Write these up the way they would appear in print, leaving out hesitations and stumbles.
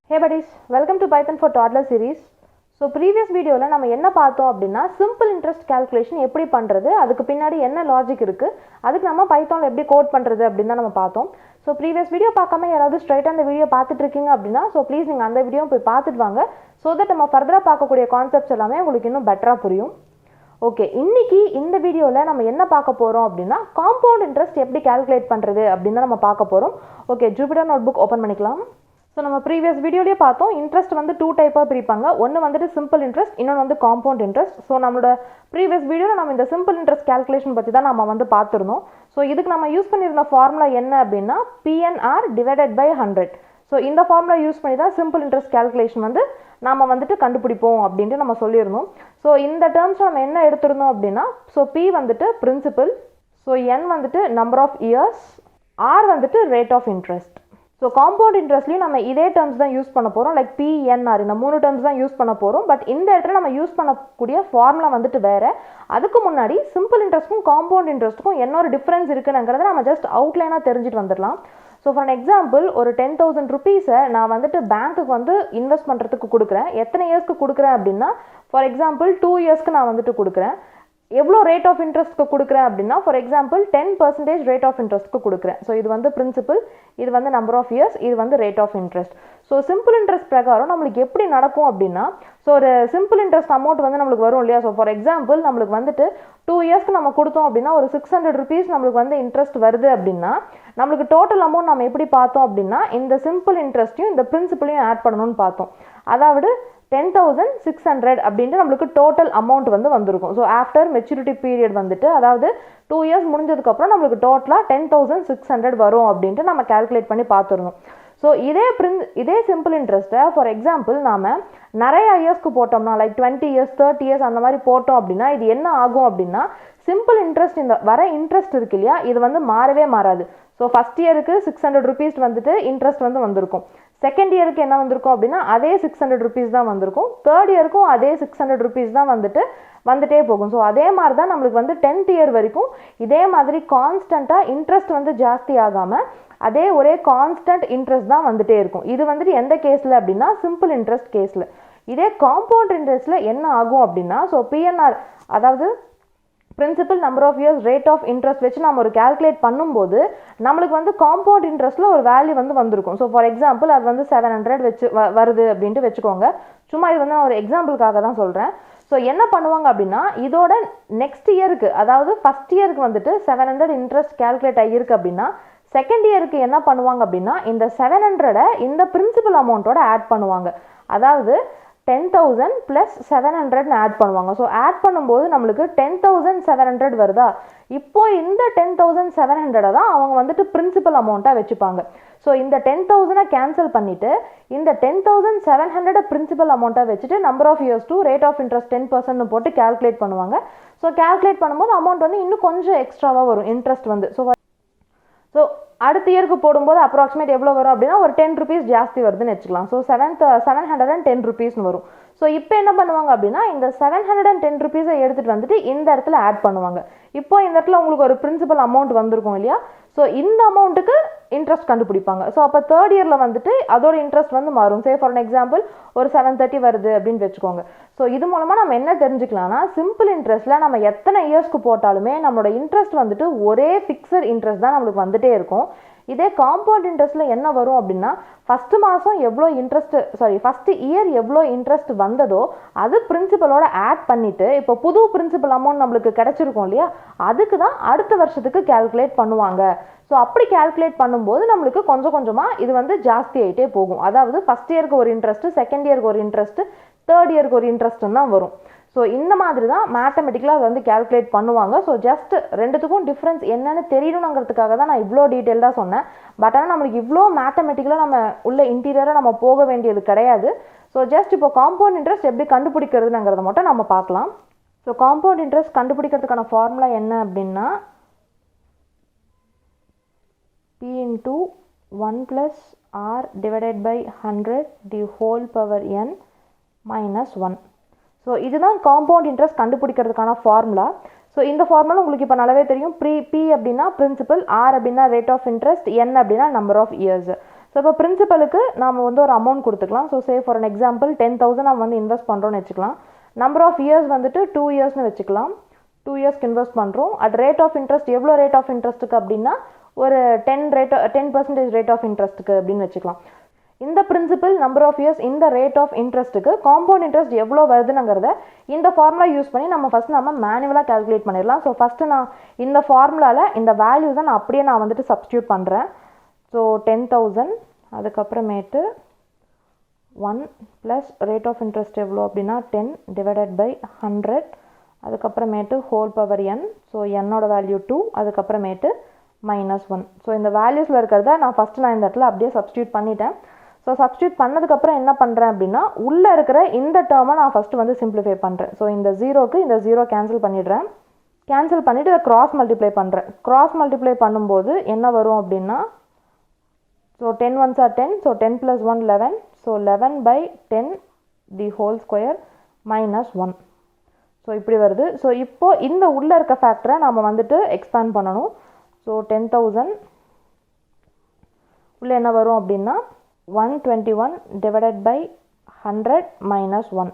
Hey buddies, welcome to Python for Toddler series. So previous video la nama enna paathom appadina simple interest calculation eppadi pandrathu adukku pinnadi enna logic irukku adukku nama Python la eppadi code pandrathu appadina nama paathom. So previous video paakama yaravadu straight and video paathittu irukkinga appadina so please neenga andha video poi paathittu vaanga so that nama further paakakuriya concepts ellame ungalku innum better ah puriyum. Okay, இன்னைக்கு இந்த வீடியோல நம்ம என்ன பார்க்க போறோம் அப்படினா compound interest எப்படி calculate பண்றது அப்படினா நம்ம பார்க்க போறோம். Okay, Jupyter notebook open பண்ணிக்கலாம். So நம்ம previous வீடியோலயே பார்த்தோம் interest வந்து two type ஆ பிரிப்பாங்க. ஒன்னு வந்து simple interest, இன்னொன்னு வந்து compound interest. So நம்மளோட previous வீடியோல நம்ம இந்த simple interest calculation பத்தி தான் நாம வந்து பார்த்திருந்தோம். So இதுக்கு நம்ம யூஸ் பண்ணிருந்த ஃபார்முலா என்ன அப்படினா PNR divided by 100. So இந்த ஃபார்முலா யூஸ் பண்ணி தான் simple interest calculation வந்து நாம வந்துட்டு கண்டுபிடிப்போம் அப்படினு நம்ம சொல்லிருந்தோம். So இந்த terms நம்ம என்ன எடுத்துறோம் அப்படினா so P வந்துட்டு principal, so N வந்துட்டு number of years, R வந்துட்டு rate of interest. So compound interestலயும் நம்ம இதே terms தான் யூஸ் பண்ண போறோம் like PNR இந்த மூணு terms தான் யூஸ் பண்ண போறோம் பட் இந்த இடத்துல நம்ம யூஸ் பண்ணக்கூடிய ஃபார்முலா வந்துட்டு வேற. அதுக்கு முன்னாடி simple interestக்கும் compound interestக்கும் என்ன ஒரு டிஃபரன்ஸ் இருக்குங்கறத நம்ம just outline-ஆ தெரிஞ்சிட்டு வந்துறலாம். So for an example ஒரு 10000 rupees நான் வந்துட்டு பேங்க்குக்கு வந்து இன்வெஸ்ட் பண்றதுக்கு கொடுக்கிறேன். எத்தனை இயர்ஸ்க்கு கொடுக்கிறேன் அப்படினா for example 2 இயர்ஸ்க்கு நான் வந்துட்டு கொடுக்கிறேன். எவ்வளவு ரேட் ஆஃப் இன்ட்ரெஸ்ட்க்கு கொடுக்கிறேன் அப்படினா for example 10% ரேட் ஆஃப் இன்ட்ரெஸ்ட்க்கு கொடுக்கிறேன். So இது வந்து பிரின்சிபல், இது வந்து நம்பர் ஆஃப் இயர்ஸ், இது வந்து rate of interest. So simple interest பிரகாரம் நமக்கு எப்படி நடக்கும் அப்படினா so ஒரு சிம்பிள் இன்ட்ரெஸ்ட் அமௌண்ட் வந்து நமக்கு வரும் இல்லையா. So for example நமக்கு வந்துட்டு 2 இயர்ஸ்க்கு நம்ம கொடுத்தோம் அப்படினா ஒரு 600 rupees நமக்கு வந்து இன்ட்ரெஸ்ட் வருது அப்படினா நமக்கு டோட்டல் அமௌண்ட் நம்ம எப்படி பார்த்தோம் அப்படினா இந்த சிம்பிள் இன்ட்ரெஸ்ட்டையும் இந்த பிரின்சிபலையும் ஆட் பண்ணனும்னு பார்த்தோம். அதாவது 10600 அப்படினு நமக்கு டோட்டல் அமௌண்ட் வந்து வந்திருக்கும். So after maturity period வந்துட்டு அதாவது 2 இயர்ஸ் முடிஞ்சதுக்கு அப்புறம் நமக்கு டோட்டலா 10600 வரும் அப்படினு நம்ம கால்குலேட் பண்ணி பார்த்திருந்தோம். So இதே சிம்பிள் இன்ட்ரெஸ்ட் ஃபார் எக்ஸாம்பிள் நாம நிறைய இயர்ஸ்க்கு போட்டோம்னா லைக் 20 இயர்ஸ் 30 இயர்ஸ் அந்த மாதிரி போட்டோம் அப்படினா இது என்ன ஆகும் அப்படினா சிம்பிள் இன்ட்ரெஸ்ட் இந்த வர இன்ட்ரெஸ்ட் இருக்கு இல்லையா இது வந்து மாறவே மாறாது. So ஃபர்ஸ்ட் இயருக்கு 600 rupees வந்துட்டு இன்ட்ரெஸ்ட் வந்து வந்திருக்கும். செகண்ட் இயருக்கு என்ன வந்திருக்கும் அப்படினா அதே 600 rupees தான் வந்திருக்கும். தேர்ட் இயருக்கும் அதே 600 rupees தான் வந்துட்டே போகும். ஸோ அதே மாதிரி தான் நம்மளுக்கு வந்து 10th இயர் வரைக்கும் இதே மாதிரி கான்ஸ்டண்டா இன்ட்ரெஸ்ட் வந்து ஜாஸ்தி ஆகாம அதே ஒரே கான்ஸ்டன்ட் இன்ட்ரெஸ்ட் தான் வந்துட்டே இருக்கும். இது வந்துட்டு எந்த கேஸ்ல அப்படின்னா சிம்பிள் இன்ட்ரெஸ்ட் கேஸ்ல. இதே காம்பவுண்ட் இன்ட்ரெஸ்ட்ல என்ன ஆகும் அப்படின்னா ஸோ பிஎன்ஆர் அதாவது principal number of years rate of interest வச்சு நம்ம ஒரு கால்குலேட் பண்ணும்போது நம்மளுக்கு வந்து காம்பவுண்ட் இன்ட்ரெஸ்ட்ல ஒரு வேல்யூ வந்து வந்திருக்கும். ஸோ ஃபார் எக்ஸாம்பிள் அது வந்து 700 வச்சு வருது அப்படின்ட்டு வச்சுக்கோங்க. சும்மா இது வந்து நான் ஒரு எக்ஸாம்பிளுக்காக தான் சொல்றேன். ஸோ என்ன பண்ணுவாங்க அப்படின்னா இதோட நெக்ஸ்ட் இயருக்கு அதாவது ஃபர்ஸ்ட் இயருக்கு வந்துட்டு 700 இன்ட்ரெஸ்ட் கால்குலேட் ஆகியிருக்கு அப்படின்னா செகண்ட் இயருக்கு என்ன பண்ணுவாங்க அப்படின்னா இந்த 700 இந்த பிரின்சிபல் அமௌண்ட்டோட ஆட் பண்ணுவாங்க. அதாவது 10000 plus 700 ஆட் பண்ணுவாங்க. ஸோ ஆட் பண்ணும்போது நம்மளுக்கு 10700 வருதா. இப்போ இந்த 10700 தான் அவங்க வந்துட்டு பிரின்சிபல் அமௌண்ட்டாக வச்சுப்பாங்க. ஸோ இந்த 10000 கேன்சல் பண்ணிட்டு இந்த 10700 பிரின்சிபல் அமௌண்ட்டாக வச்சுட்டு number of years to rate of interest 10% போட்டு கால்குலேட் பண்ணுவாங்க. ஸோ கால்குலேட் பண்ணும்போது அமௌண்ட் வந்து இன்னும் கொஞ்சம் எக்ஸ்ட்ராவாக வரும் இன்ட்ரெஸ்ட் வந்து. ஸோ அடுத்த இயருக்கு போடும்போது அப்ராக்சிமேட் எவ்வளோ வரும் அப்படின்னா ஒரு 10 rupees ஜாஸ்தி வருதுன்னு வச்சுக்கலாம். ஸோ 710 rupeesனு வரும். ஸோ இப்போ என்ன பண்ணுவாங்க அப்படின்னா இந்த 710 rupees எடுத்துகிட்டு வந்துட்டு இந்த இடத்துல ஆட் பண்ணுவாங்க. இப்போ இந்த இடத்துல உங்களுக்கு ஒரு பிரின்சிபல் அமௌண்ட் வந்திருக்கும் இல்லையா. ஸோ இந்த அமௌண்ட்டுக்கு இன்ட்ரெஸ்ட் கண்டுபிடிப்பாங்க. ஸோ அப்போ தேர்ட் இயரில் வந்துட்டு அதோட இன்ட்ரெஸ்ட் வந்து மாறும். சே ஃபார் எக்ஸாம்பிள் ஒரு 730 வருது அப்படின்னு வச்சுக்கோங்க. ஸோ இது மூலமாக நம்ம என்ன தெரிஞ்சுக்கலாம்னா சிம்பிள் இன்ட்ரெஸ்ட்டில் நம்ம எத்தனை இயர்ஸ்க்கு போட்டாலுமே நம்மளோட இன்ட்ரெஸ்ட் வந்துட்டு ஒரே ஃபிக்ஸட் இன்ட்ரெஸ்ட் தான் நம்மளுக்கு வந்துட்டே இருக்கும். இதே காம்பவுண்ட் இன்ட்ரெஸ்ட்டில் என்ன வரும் அப்படின்னா ஃபர்ஸ்ட் மாதம் எவ்வளோ ஃபர்ஸ்ட் இயர் எவ்வளோ இன்ட்ரெஸ்ட் வந்ததோ அது பிரின்சிபலோட ஆட் பண்ணிட்டு இப்போ புது பிரின்சிபல் அமௌண்ட் நம்மளுக்கு கிடைச்சிருக்கும் இல்லையா அதுக்கு தான் அடுத்த வருஷத்துக்கு கால்குலேட் பண்ணுவாங்க. ஸோ அப்படி கால்குலேட் பண்ணும்போது நம்மளுக்கு கொஞ்சம் கொஞ்சமாக இது வந்து ஜாஸ்தி ஆகிட்டே போகும். அதாவது ஃபர்ஸ்ட் இயருக்கு ஒரு இன்ட்ரெஸ்ட், செகண்ட் இயருக்கு ஒரு இன்ட்ரெஸ்ட், தேர்ட் இயருக்கு ஒரு இன்ட்ரெஸ்ட் தான் வரும். ஸோ இந்த மாதிரி தான் மேத்தமெட்டிக்கலாக அதை வந்து கால்குலேட் பண்ணுவாங்க. ஸோ ஜஸ்ட் ரெண்டுத்துக்கும் டிஃப்ரென்ஸ் என்னன்னு தெரியணுங்கிறதுக்காக தான் நான் இவ்வளோ டீட்டெயில்டாக சொன்னேன். பட் ஆனால் நம்மளுக்கு இவ்வளோ மேத்தமெட்டிக்கலாக நம்ம உள்ள இன்டீரியராக நம்ம போக வேண்டியது கிடையாது. ஸோ ஜஸ்ட் இப்போ காம்பவுண்ட் இன்ட்ரெஸ்ட் எப்படி கண்டுபிடிக்கிறதுங்கிறத மட்டும் நம்ம பார்க்கலாம். ஸோ காம்பவுண்ட் இன்ட்ரெஸ்ட் கண்டுபிடிக்கிறதுக்கான ஃபார்முலா என்ன அப்படின்னா P into 1 plus R divided by 100 the whole power n minus 1. So இதுதான் காம்பவுண்ட் இன்ட்ரெஸ்ட் கண்டுபிடிக்கிறதுக்கான ஃபார்முலா. ஸோ இந்த ஃபார்முலா உங்களுக்கு இப்போ நல்லாவே தெரியும். P அப்படின்னா பிரின்சிபல், R அப்படின்னா ரேட் ஆஃப் இன்ட்ரெஸ்ட், N அப்படின்னா நம்பர் ஆஃப் இயர்ஸ். ஸோ இப்போ பிரின்சிபலுக்கு நாம் வந்து ஒரு அமௌண்ட் கொடுத்துக்கலாம். So say for an example 10,000 நம்ம வந்து இன்வெஸ்ட் பண்ணுறோன்னு வச்சுக்கலாம். நம்பர் ஆஃப் இயர்ஸ் வந்துட்டு 2 இயர்ஸ்னு வச்சுக்கலாம். 2 இயர்ஸ்க்கு இன்வெஸ்ட் பண்ணுறோம். அட் ரேட் ஆஃப் இன்ட்ரெஸ்ட் எவ்வளோ ரேட் ஆஃப் இன்ட்ரெஸ்ட்டுக்கு அப்படின்னா ஒரு 10% ரேட் ஆஃப் இன்ட்ரெஸ்ட்டுக்கு அப்படின்னு வச்சுக்கலாம். இந்த பிரின்சிபல் நம்பர் ஆஃப் இயர்ஸ் இந்த ரேட் ஆஃப் இன்ட்ரெஸ்ட்டுக்கு காம்பவுண்ட் இன்ட்ரெஸ்ட் எவ்வளோ வருதுங்கிறத இந்த ஃபார்முலா யூஸ் பண்ணி நம்ம மேனுவலாக கால்குலேட் பண்ணிடலாம். ஸோ ஃபஸ்ட்டு நான் இந்த ஃபார்முலாவில் இந்த வேல்யூஸை நான் அப்படியே நான் வந்துட்டு சப்ஸ்டியூட் பண்ணுறேன். ஸோ 10,000 அதுக்கப்புறமேட்டு 1 ப்ளஸ் ரேட் ஆஃப் இன்ட்ரெஸ்ட் எவ்வளோ அப்படின்னா 10 டிவைடட் பை 100 அதுக்கப்புறமேட்டு ஹோல் பவர் n. ஸோ என்னோட வேல்யூ 2 அதுக்கப்புறமேட்டு -1. ஸோ இந்த வேல்யூஸில் இருக்கிறத நான் இந்த இடத்துல அப்படியே சப்ஸ்டியூட் பண்ணிட்டேன். ஸோ சப்ஸ்டியூட் பண்ணதுக்கப்புறம் என்ன பண்ணுறேன் அப்படின்னா உள்ளே இருக்கிற இந்த டேர்மை நான் ஃபஸ்ட்டு வந்து சிம்பிளிஃபை பண்ணுறேன். ஸோ இந்த ஜீரோக்கு இந்த ஜீரோ கேன்சல் பண்ணிடுறேன். கேன்சல் பண்ணிவிட்டு இதை கிராஸ் மல்டிப்ளை பண்ணுறேன். கிராஸ் மல்டிப்ளை பண்ணும்போது என்ன வரும் அப்படின்னா so 10 1s are 10. So 10 + 1 11. So 11/10 the whole square -1. So இப்படி வருது. ஸோ இப்போது இந்த உள்ளே இருக்க ஃபேக்டரை நம்ம வந்துட்டு எக்ஸ்பேண்ட் பண்ணணும். ஸோ 10,000 உள்ளே என்ன வரும் அப்படின்னா 121 டிவைடட் பை 100 -1.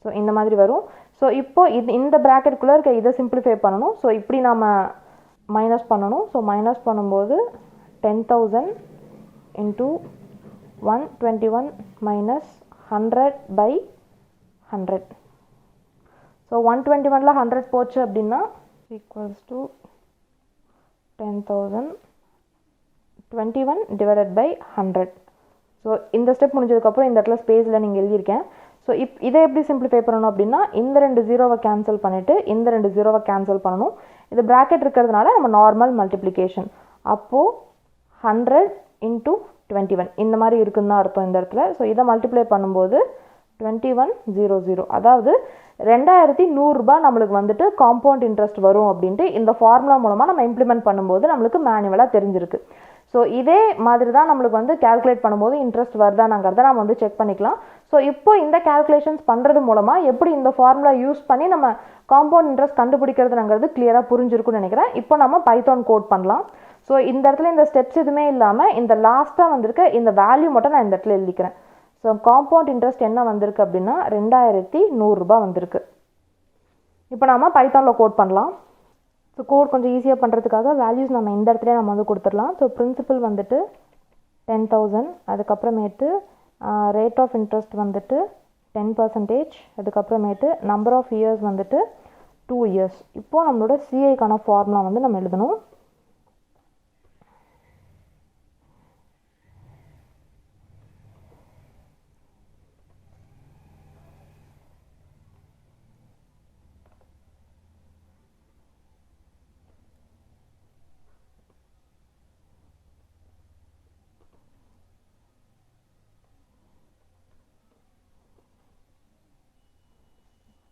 ஸோ இந்த மாதிரி வரும். ஸோ இப்போ இந்த ப்ராக்கெட்டுக்குள்ளே இருக்க இதை சிம்பிளிஃபை பண்ணணும். ஸோ இப்படி நாம் மைனஸ் பண்ணணும். ஸோ மைனஸ் பண்ணும்போது 10,000 இன்ட்டு 121 மைனஸ் 100/100. ஸோ 121ல் 100 போச்சு அப்படின்னா equals to 10,021 divided by 100. So இந்த ஸ்டெப் முடிஞ்சதுக்கப்புறம் இந்த இடத்துல ஸ்பேஸில் நீங்கள் எழுதியிருக்கேன். ஸோ இதை எப்படி சிம்பிளிஃபை பண்ணணும் அப்படின்னா இந்த 2 ஜீரோவை கேன்சல் பண்ணிவிட்டு இந்த 2 ஜீரோவை கேன்சல் பண்ணணும். இது ப்ராக்கெட் இருக்கிறதுனால நம்ம நார்மல் மல்டிப்ளிகேஷன். அப்போது 100 இன்ட்டு 21 இந்த மாதிரி இருக்குன்னு தான் அர்த்தம் இந்த இடத்துல. ஸோ இதை மல்டிப்ளை பண்ணும்போது 2100, அதாவது 2100 ரூபாய் நம்மளுக்கு வந்துட்டு காம்பவுண்ட் இன்ட்ரெஸ்ட் வரும் அப்படின்ட்டு இந்த ஃபார்முலா மூலமாக நம்ம இம்ப்ளிமெண்ட் பண்ணும்போது நம்மளுக்கு மேனுவலாக தெரிஞ்சிருக்கு. ஸோ இதே மாதிரி தான் நம்மளுக்கு வந்து கேல்குலேட் பண்ணும்போது இன்ட்ரெஸ்ட் வருதானாங்கிறத நம்ம வந்து செக் பண்ணிக்கலாம். ஸோ இப்போ இந்த கேல்குலேஷன்ஸ் பண்ணுறது மூலமாக எப்படி இந்த ஃபார்முலா யூஸ் பண்ணி நம்ம காம்பவுண்ட் இன்ட்ரெஸ்ட் கண்டுபிடிக்கிறதுங்கிறது கிளியராக புரிஞ்சிருக்குன்னு நினைக்கிறேன். இப்போ நம்ம பைத்தான் கோட் பண்ணலாம். ஸோ இந்த இடத்துல இந்த ஸ்டெப்ஸ் எதுவுமே இல்லாமல் இந்த லாஸ்ட்டாக வந்திருக்க இந்த வேல்யூ மட்டும் நான் இந்த இடத்துல எழுதிக்கிறேன். ஸோ காம்பவுண்ட் இன்ட்ரெஸ்ட் என்ன வந்திருக்கு அப்படின்னா 2100 ரூபாய் வந்திருக்கு. இப்போ நம்ம பைத்தானில் கோட் பண்ணலாம். ஸோ கோட் கொஞ்சம் ஈஸியாக பண்ணுறதுக்காக வேல்யூஸ் நம்ம இந்த இடத்துல நம்ம வந்து கொடுத்துடலாம். ஸோ பிரின்சிபல் வந்துட்டு 10,000 அதுக்கப்புறமேட்டு ரேட் ஆஃப் இன்ட்ரெஸ்ட் வந்துட்டு 10%, அதுக்கப்புறமேட்டு நம்பர் ஆஃப் இயர்ஸ் வந்துட்டு 2 இயர்ஸ். இப்போது நம்மளோட சிஐக்கான ஃபார்முலா வந்து நம்ம எழுதணும்.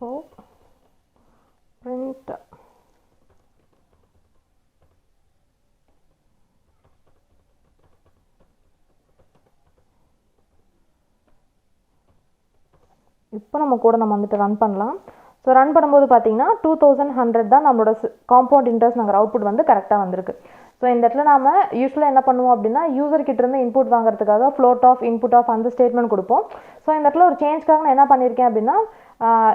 So print இப்போ நம்ம கூட நம்ம வந்துட்டு ரன் பண்ணலாம். ஸோ ரன் பண்ணும்போது பார்த்தீங்கன்னா 2100 தான் நம்மளோட காம்பவுண்ட் இன்ட்ரெஸ்ட் நாங்கள் அவுட்புட் வந்து கரெக்டாக வந்திருக்கு. ஸோ இந்த இடத்துல நாம் யூஸ்வலாக என்ன பண்ணுவோம் அப்படின்னா யூசர்கிட்ட இருந்து இன்புட் வாங்குறதுக்காக ஃப்ளோட் ஆஃப் இன்புட் ஆஃப் அந்த ஸ்டேட்மெண்ட் கொடுப்போம். ஸோ இந்த இடத்துல ஒரு சேஞ்ச்க்காக நான் என்ன பண்ணியிருக்கேன் அப்படின்னா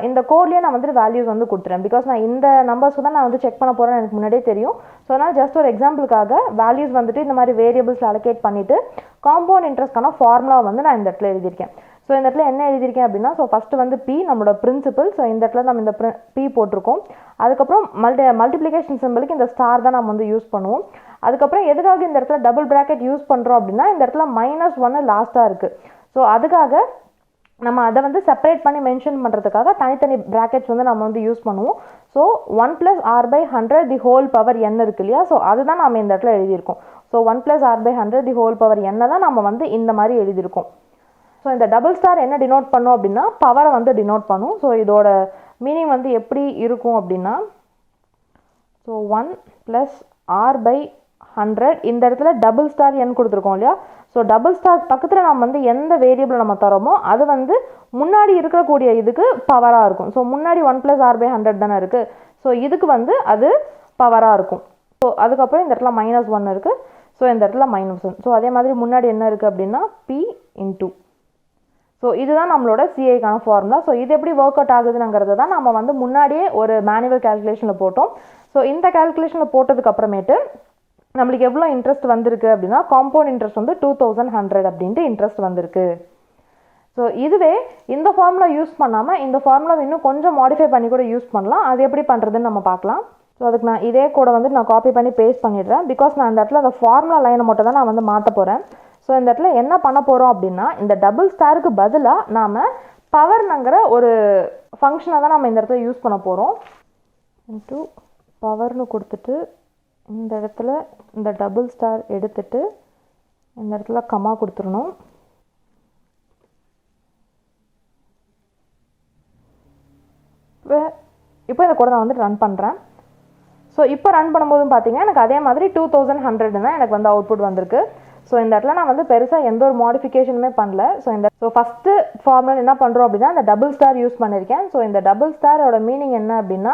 இந்த கோட்லேயே நான் வந்துட்டு வேல்யூஸ் வந்து கொடுத்துறேன். பிகாஸ் நான் இந்த நம்பர்ஸ்க்கு தான் நான் வந்து செக் பண்ண போகிறேன்னு எனக்கு முன்னாடியே தெரியும். ஸோ அதனால் ஜஸ்ட் ஒரு எக்ஸாம்பிளுக்காக வேல்யூஸ் வந்துட்டு இந்த மாதிரி வேரியபிள்ஸ் அலோகேட் பண்ணிவிட்டு காம்பவுண்ட் இன்ட்ரெஸ்ட்கான ஃபார்முலா வந்து நான் இந்த இடத்துல எழுதியிருக்கேன். ஸோ இந்த இடத்துல என்ன எழுதியிருக்கேன் அப்படின்னா ஸோ ஃபஸ்ட்டு வந்து பி நம்மளோட பிரின்சிபல். ஸோ இந்த இடத்துல நம்ம இந்த பி போட்டிருக்கோம். அதுக்கப்புறம் மல்டிப்ளிகேஷன் சிம்பிளுக்கு இந்த ஸ்டார் தான் நம்ம வந்து யூஸ் பண்ணுவோம். அதுக்கப்புறம் எதுக்காக இந்த இடத்துல டபுள் ப்ராக்கெட் யூஸ் பண்ணுறோம் அப்படின்னா இந்த இடத்துல -1 லாஸ்ட்டாக இருக்குது. ஸோ அதுக்காக நம்ம அதை வந்து செப்பரேட் பண்ணி மென்ஷன் பண்ணுறதுக்காக தனித்தனி ப்ராக்கெட்ஸ் வந்து நம்ம வந்து யூஸ் பண்ணுவோம். So 1 + r/100 the whole power n இருக்கு இல்லையா? ஸோ அதுதான் நம்ம இந்த இடத்துல எழுதியிருக்கோம். So 1 + r/100 the whole power n தான் நம்ம வந்து இந்த மாதிரி எழுதியிருக்கோம். ஸோ இந்த டபுள் ஸ்டார் என்ன டினோட் பண்ணும் அப்படின்னா பவரை வந்து டினோட் பண்ணும். ஸோ இதோட மீனிங் வந்து எப்படி இருக்கும் அப்படின்னா ஸோ 1 + r/100 இந்த இடத்துல டபுள் ஸ்டார் n கொடுத்துருக்கோம் இல்லையா? ஸோ டபுள் ஸ்டார் பக்கத்தில் நம்ம வந்து எந்த வேரியபிள் நம்ம தரோமோ அது வந்து முன்னாடி இருக்கக்கூடிய இதுக்கு பவராக இருக்கும். ஸோ முன்னாடி 1 + r/100 தானே இருக்குது. ஸோ இதுக்கு வந்து அது பவராக இருக்கும். ஸோ அதுக்கப்புறம் இந்த இடத்துல -1 இருக்குது. ஸோ இந்த இடத்துல -1. ஸோ அதே மாதிரி முன்னாடி என்ன இருக்குது அப்படின்னா P இன்டூ. ஸோ இதுதான் நம்மளோட சிஐக்கான ஃபார்முலா. ஸோ இது எப்படி ஒர்க் அவுட் ஆகுதுங்கிறது தான் நம்ம வந்து முன்னாடியே ஒரு மேனுவல் கேல்குலேஷனில் போட்டோம். ஸோ இந்த கேல்குலேஷனில் போட்டதுக்கு அப்புறமேட்டு நம்மளுக்கு எவ்வளோ இன்ட்ரெஸ்ட் வந்திருக்கு அப்படின்னா காம்பவுண்ட் இன்ட்ரெஸ்ட் வந்து 2100 அப்படின்ட்டு இன்ட்ரெஸ்ட் வந்திருக்கு. ஸோ இதுவே இந்த ஃபார்முலா யூஸ் பண்ணாமல் இந்த ஃபார்முலா இன்னும் கொஞ்சம் மாடிஃபை பண்ணி கூட யூஸ் பண்ணலாம். அது எப்படி பண்ணுறதுன்னு நம்ம பார்க்கலாம். ஸோ அதுக்கு நான் இதே கூட வந்து நான் காப்பி பண்ணி பேஸ்ட் பண்ணிடுறேன். பிகாஸ் நான் இந்த இடத்துல அந்த ஃபார்முலா லைனை மட்டும் தான் நான் வந்து மாற்ற போகிறேன். ஸோ இந்த இடத்துல என்ன பண்ண போகிறோம் அப்படின்னா இந்த டபுள் ஸ்டாருக்கு பதிலாக நாம் பவர்னுங்கிற ஒரு ஃபங்க்ஷனை தான் நம்ம இந்த இடத்துல யூஸ் பண்ண போகிறோம். இன்ட்டு பவர்னு கொடுத்துட்டு இந்த இடத்துல இந்த டபுள் ஸ்டார் எடுத்துட்டு இந்த இடத்துல கமா கொடுத்துடணும். இப்போ இதை கூட நான் வந்து ரன் பண்ணுறேன். ஸோ இப்போ ரன் பண்ணும்போதும் பார்த்தீங்கன்னா எனக்கு அதே மாதிரி 2100 தான் எனக்கு வந்து அவுட்புட் வந்திருக்கு. ஸோ இந்த இடத்துல நான் வந்து பெருசாக எந்த ஒரு மாடிஃபிகேஷனுமே பண்ணல. ஸோ ஃபஸ்ட்டு ஃபார்முலா என்ன பண்ணுறோம் அப்படின்னா இந்த டபுள் ஸ்டார் யூஸ் பண்ணியிருக்கேன். ஸோ இந்த டபுள் ஸ்டாரோட மீனிங் என்ன அப்படின்னா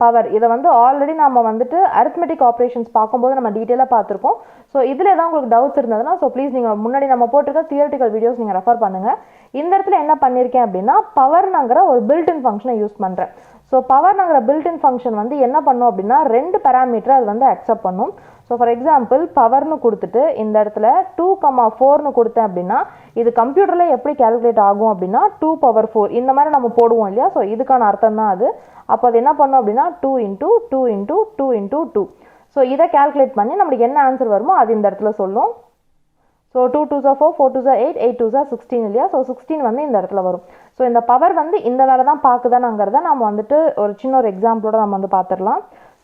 பவர். இதை வந்து ஆல்ரெடி நம்ம வந்துட்டு அரித்மெட்டிக் ஆப்ரேஷன்ஸ் பார்க்கும்போது நம்ம டீட்டெயிலாக பார்த்துருக்கோம். ஸோ இதில் ஏதாவது உங்களுக்கு டவுட்ஸ் இருந்ததுன்னா ஸோ ப்ளீஸ் நீங்கள் முன்னாடி நம்ம போட்டிருக்க தியரிட்டிக்கல் வீடியோஸ் நீங்கள் ரெஃபர் பண்ணுங்கள். இந்த இடத்துல என்ன பண்ணியிருக்கேன் அப்படின்னா பவர்னுங்கிற ஒரு பில்ட்இன் ஃபங்க்ஷனை யூஸ் பண்ணுறேன். ஸோ பவர்னுங்கிற பில்ட்இன் ஃபங்க்ஷன் வந்து என்ன பண்ணும் அப்படின்னா 2 பேராமீட்டர் அது வந்து அக்செப்ட் பண்ணும். ஸோ ஃபார் எக்ஸாம்பிள் பவர்னு கொடுத்துட்டு இந்த இடத்துல 2,4னு கொடுத்தேன் அப்படின்னா இது கம்ப்யூட்டரில் எப்படி கேல்குலேட் ஆகும் அப்படின்னா 2^4 இந்த மாதிரி நம்ம போடுவோம் இல்லையா. ஸோ இதுக்கான அர்த்தம் தான் அது. அப்போ அது என்ன பண்ணும் அப்படின்னா 2 × 2 × 2 × 2. ஸோ இதை கேல்குலேட் பண்ணி நம்மளுக்கு என்ன ஆன்சர் வருமோ அது இந்த இடத்துல சொல்லும். So 2 2s are 4, 4 2s are 8, 8 2s are 16 இல்லையா. ஸோ 16 வந்து இந்த இடத்துல வரும். ஸோ இந்த பவர் வந்து இந்த வேலை தான் பார்க்குதானாங்கிறத நம்ம வந்துட்டு ஒரு சின்ன ஒரு எக்ஸாம்பிளோட நம்ம வந்து பார்த்துடலாம்.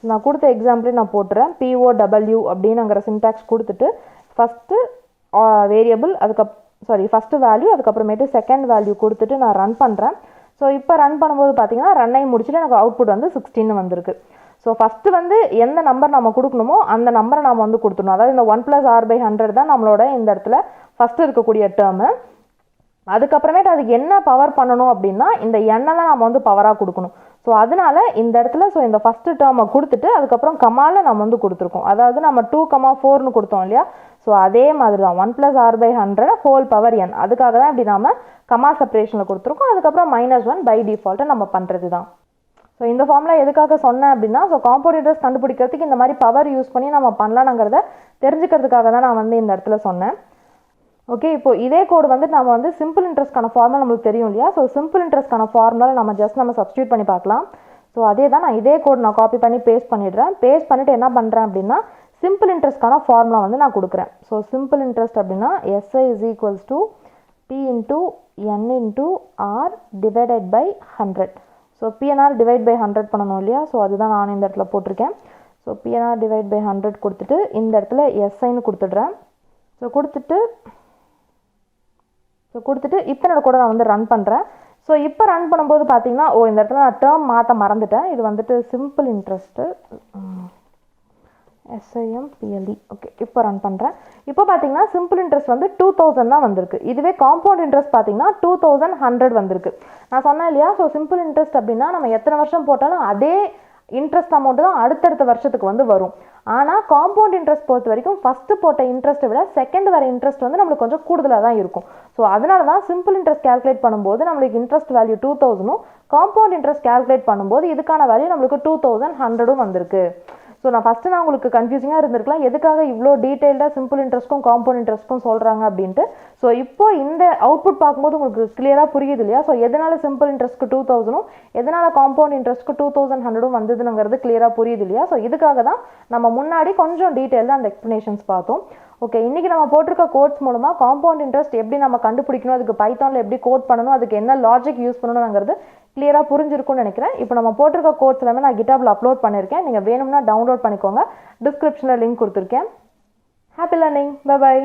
நான் கொடுத்த எக்ஸாம்பிளே நான் போட்டுறேன். POW அப்படின்னுங்கிற சின்டாக்ஸ் கொடுத்துட்டு ஃபஸ்ட்டு வேரியபிள் ஃபஸ்ட்டு வேல்யூ அதுக்கப்புறமேட்டு செகண்ட் வேல்யூ கொடுத்துட்டு நான் ரன் பண்ணுறேன். ஸோ இப்போ ரன் பண்ணும்போது பார்த்தீங்கன்னா ரன் ஆகி முடிச்சுட்டு எனக்கு அவுட்புட் வந்து 16 வந்திருக்கு. ஸோ ஃபஸ்ட்டு வந்து எந்த நம்பர் நம்ம கொடுக்கணுமோ அந்த நம்பரை நம்ம வந்து கொடுத்துடணும். அதாவது இந்த 1 + r/100 தான் நம்மளோட இந்த இடத்துல ஃபஸ்ட்டு இருக்கக்கூடிய டேர்மு. அதுக்கப்புறமேட்டு அதுக்கு என்ன பவர் பண்ணணும் அப்படின்னா இந்த எண்ணை தான் நம்ம வந்து பவராக கொடுக்கணும். ஸோ அதனால இந்த இடத்துல இந்த ஃபஸ்ட்டு டேர்மை கொடுத்துட்டு அதுக்கப்புறம் கமால நம்ம வந்து கொடுத்துருக்கோம். அதாவது நம்ம 2,4னு கொடுத்தோம் இல்லையா. ஸோ அதே மாதிரி தான் 1 + r/100 ஹோல் பவர் n. அதுக்காக தான் இப்படி நம்ம கமா செப்பரேஷனில் கொடுத்துருக்கோம். அதுக்கப்புறம் -1 பை டிஃபால்ட்டாக நம்ம பண்ணுறது தான். ஸோ இந்த ஃபார்முலா எதுக்காக சொன்னேன் அப்படின்னா காம்பவுண்ட் இன்ட்ரெஸ்ட் கண்டுபிடிக்கிறதுக்கு இந்த மாதிரி பவர் யூஸ் பண்ணி நம்ம பண்ணலாங்கிறத தெரிஞ்சுக்கிறதுக்காக தான் நான் வந்து இந்த இடத்துல சொன்னேன். ஓகே, இப்போ இதே கோடு வந்து நம்ம வந்து சிம்பிள் இன்ட்ரெஸ்ட்கான ஃபார்முலா நம்மளுக்கு தெரியும் இல்லையா. ஸோ சிம்பிள் இன்ட்ரெஸ்ட்கான ஃபார்முலா நம்ம சப்ஸ்டியூட் பண்ணி பார்க்கலாம். ஸோ அதே தான் நான் இதே கோடு நான் காப்பி பண்ணி பேஸ்ட் பண்ணிடுறேன். பேஸ்ட் பண்ணிவிட்டு என்ன பண்ணுறேன் அப்படின்னா சிம்பிள் இன்ட்ரெஸ்ட்கான ஃபார்முலா வந்து நான் கொடுக்குறேன். ஸோ சிம்பிள் இன்ட்ரெஸ்ட் அப்படின்னா SI = P × N × R / 100. So PNR / 100 பண்ணணும் இல்லையா. ஸோ அதுதான் நான் இந்த இடத்துல போட்டிருக்கேன். ஸோ PNR / 100 கொடுத்துட்டு இந்த இடத்துல SIன்னு கொடுத்துட்றேன். ஸோ கொடுத்துட்டு இத்தனை கூட நான் வந்து ரன் பண்ணுறேன். ஸோ இப்போ ரன் பண்ணும்போது பார்த்தீங்கன்னா இந்த இடத்துல நான் டேர்ம் மாற்ற மறந்துட்டேன். இது வந்துட்டு சிம்பிள் இன்ட்ரெஸ்ட்டு SIMPLE. ஓகே, இப்போ ரன் பண்ணுறேன். இப்போ பார்த்தீங்கன்னா சிம்பிள் இன்ட்ரெஸ்ட் வந்து 2000 தான் வந்திருக்கு. இதுவே காம்பவுண்ட் இன்ட்ரெஸ்ட் பார்த்தீங்கன்னா 2100 வந்திருக்கு. நான் சொன்னேன் இல்லையா. ஸோ சிம்பிள் இன்ட்ரெஸ்ட் அப்படின்னா நம்ம எத்தனை வருஷம் போட்டாலும் அதே இன்ட்ரெஸ்ட் அமௌண்ட் தான் அடுத்தடுத்த வருஷத்துக்கு வந்து வரும். ஆனால் காம்பவுண்ட் இன்ட்ரெஸ்ட் பொறுத்த வரைக்கும் ஃபஸ்ட்டு போட்ட இன்ட்ரெஸ்ட்டை விட செகண்ட் வர இன்ட்ரெஸ்ட் வந்து நம்மளுக்கு கொஞ்சம் கூடுதலாக தான் இருக்கும். ஸோ அதனால தான் சிம்பிள் இன்ட்ரெஸ்ட் கேல்குலேட் பண்ணும்போது நம்மளுக்கு இன்ட்ரெஸ்ட் வேல்யூ 2000ம் காம்பவுண்ட் இன்ட்ரெஸ்ட் கேல்குலேட் பண்ணும்போது இதுக்கான வேல்யூ நம்மளுக்கு 2100 வந்திருக்கு. ஸோ நான் ஃபஸ்ட்டு நான் உங்களுக்கு கன்ஃபியூசிங்காக இருந்திருக்கலாம் எதுக்காக இவ்வளோ டீட்டெயில்டாக சிம்பிள் இன்ட்ரெஸ்ட்க்கும் காம்பவுண்ட் இன்ட்ரெஸ்ட்க்கும் சொல்கிறாங்க அப்படின்ட்டு. ஸோ இப்போ இந்த அவுட்புட் பார்க்கும்போது உங்களுக்கு கிளியராக புரியுது இல்லையா. ஸோ எதனால் சிம்பிள் இன்ட்ரெஸ்ட்க்கு 2000ம் எதனால் காம்பவுண்ட் இன்ட்ரெஸ்ட்க்கு 2100 வந்ததுங்கிறது கிளியராக புரியுது இல்லையா. ஸோ இதுக்காக தான் நம்ம முன்னாடி கொஞ்சம் டீட்டெயிலாக அந்த எக்ஸ்ப்ளனேஷன்ஸ் பார்த்தோம். ஓகே, இன்றைக்கி நம்ம போட்டிருக்க கோட்ஸ் மூலமாக காம்பவுண்ட் இன்ட்ரெஸ்ட் எப்படி நம்ம கண்டுபிடிக்கணும், அதுக்கு பைத்தானில் எப்படி கோட் பண்ணணும், அதுக்கு என்ன லாஜிக் யூஸ் பண்ணணுங்கிறது கிளியராக புரிஞ்சிருக்கும்னு நினைக்கிறேன். இப்போ நம்ம போட்டிருக்க கோட்ஸ் எல்லாமே நான் GitHubல அப்லோட் பண்ணியிருக்கேன். நீங்கள் வேணும்னா டவுன்லோட் பண்ணிக்கோங்க. டிஸ்கிரிப்ஷனில் லிங்க் கொடுத்துருக்கேன். Happy learning. பை.